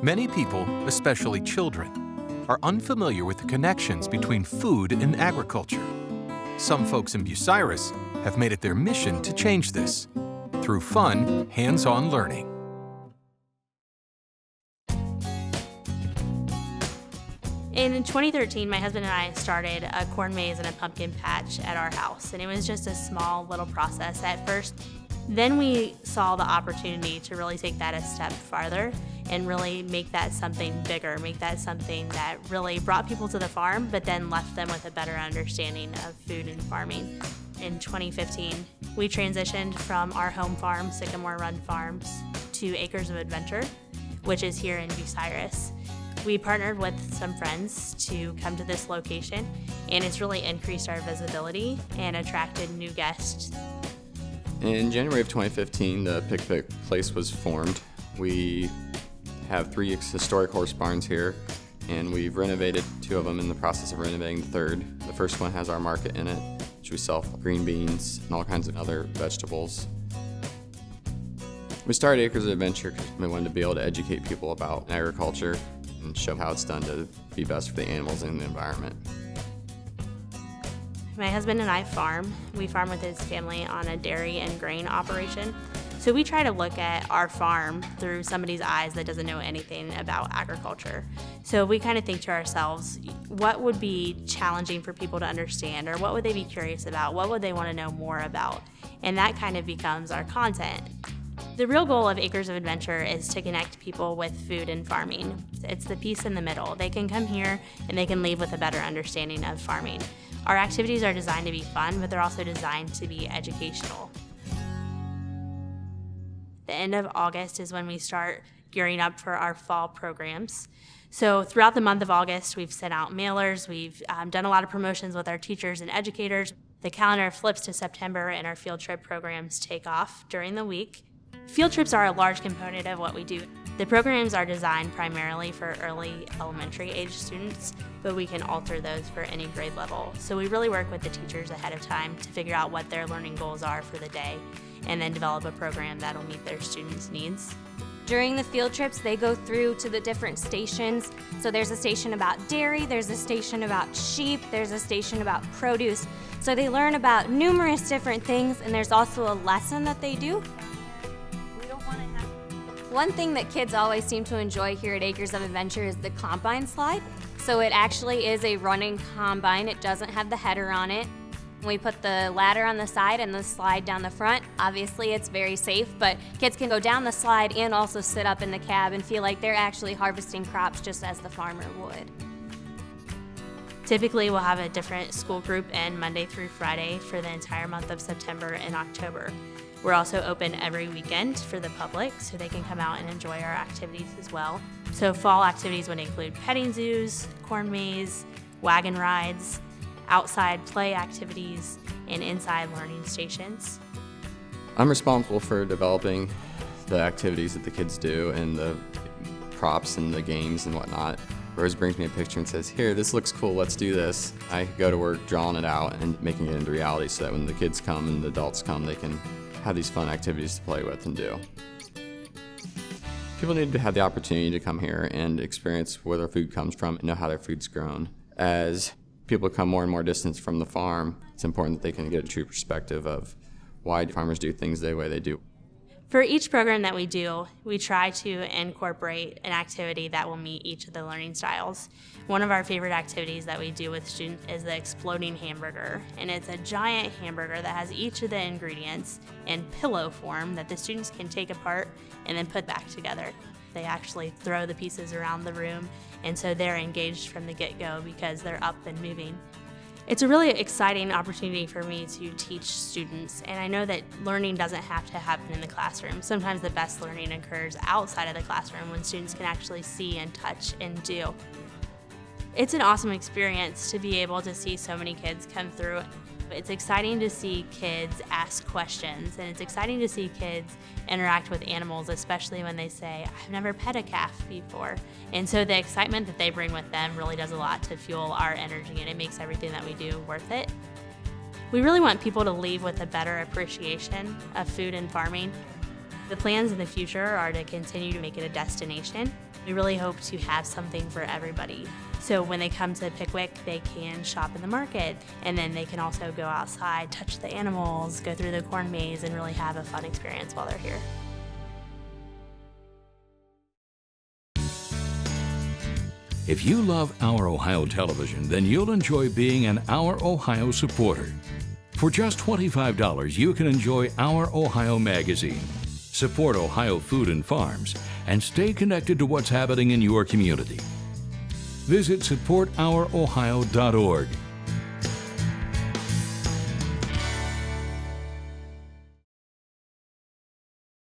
Many people, especially children, are unfamiliar with the connections between food and agriculture. Some folks in Bucyrus have made it their mission to change this through fun, hands-on learning. In 2013, my husband and I started a corn maze and a pumpkin patch at our house, and it was just a small little process at first. Then we saw the opportunity to really take that a step farther and really make that something bigger, make that something that really brought people to the farm, but then left them with a better understanding of food and farming. In 2015, we transitioned from our home farm, Sycamore Run Farms, to Acres of Adventure, which is here in Bucyrus. We partnered with some friends to come to this location, and it's really increased our visibility and attracted new guests. In January of 2015, the Pick Place was formed. We have 3 historic horse barns here, and we've renovated 2 of them, in the process of renovating the 3rd. The first one has our market in it, which we sell green beans and all kinds of other vegetables. We started Acres of Adventure because we wanted to be able to educate people about agriculture and show how it's done to be best for the animals and the environment. My husband and I farm. We farm with his family on a dairy and grain operation. So we try to look at our farm through somebody's eyes that doesn't know anything about agriculture. So we kind of think to ourselves, what would be challenging for people to understand, or what would they be curious about? What would they want to know more about? And that kind of becomes our content. The real goal of Acres of Adventure is to connect people with food and farming. It's the piece in the middle. They can come here and they can leave with a better understanding of farming. Our activities are designed to be fun, but they're also designed to be educational. The end of August is when we start gearing up for our fall programs. So throughout the month of August, we've sent out mailers, we've done a lot of promotions with our teachers and educators. The calendar flips to September and our field trip programs take off during the week. Field trips are a large component of what we do. The programs are designed primarily for early elementary age students, but we can alter those for any grade level. So we really work with the teachers ahead of time to figure out what their learning goals are for the day, and then develop a program that'll meet their students' needs. During the field trips, they go through to the different stations. So there's a station about dairy, there's a station about sheep, there's a station about produce. So they learn about numerous different things, and there's also a lesson that they do. One thing that kids always seem to enjoy here at Acres of Adventure is the combine slide. So it actually is a running combine. It doesn't have the header on it. We put the ladder on the side and the slide down the front. Obviously it's very safe, but kids can go down the slide and also sit up in the cab and feel like they're actually harvesting crops just as the farmer would. Typically we'll have a different school group in Monday through Friday for the entire month of September and October. We're also open every weekend for the public, so they can come out and enjoy our activities as well. So fall activities would include petting zoos, corn maze, wagon rides, outside play activities, and inside learning stations. I'm responsible for developing the activities that the kids do and the props and the games and whatnot. Rose brings me a picture and says, "Here, this looks cool, let's do this." I go to work drawing it out and making it into reality so that when the kids come and the adults come, they can have these fun activities to play with and do. People need to have the opportunity to come here and experience where their food comes from and know how their food's grown. As people come more and more distance from the farm, it's important that they can get a true perspective of why farmers do things the way they do. For each program that we do, we try to incorporate an activity that will meet each of the learning styles. One of our favorite activities that we do with students is the exploding hamburger, and it's a giant hamburger that has each of the ingredients in pillow form that the students can take apart and then put back together. They actually throw the pieces around the room, and so they're engaged from the get-go because they're up and moving. It's a really exciting opportunity for me to teach students, and I know that learning doesn't have to happen in the classroom. Sometimes the best learning occurs outside of the classroom when students can actually see and touch and do. It's an awesome experience to be able to see so many kids come through. It's exciting to see kids ask questions, and it's exciting to see kids interact with animals, especially when they say, "I've never pet a calf before." And so the excitement that they bring with them really does a lot to fuel our energy, and it makes everything that we do worth it. We really want people to leave with a better appreciation of food and farming. The plans in the future are to continue to make it a destination. We really hope to have something for everybody. So when they come to Pickwick, they can shop in the market, and then they can also go outside, touch the animals, go through the corn maze, and really have a fun experience while they're here. If you love Our Ohio Television, then you'll enjoy being an Our Ohio supporter. For just $25, you can enjoy Our Ohio magazine, support Ohio food and farms, and stay connected to what's happening in your community. Visit supportourohio.org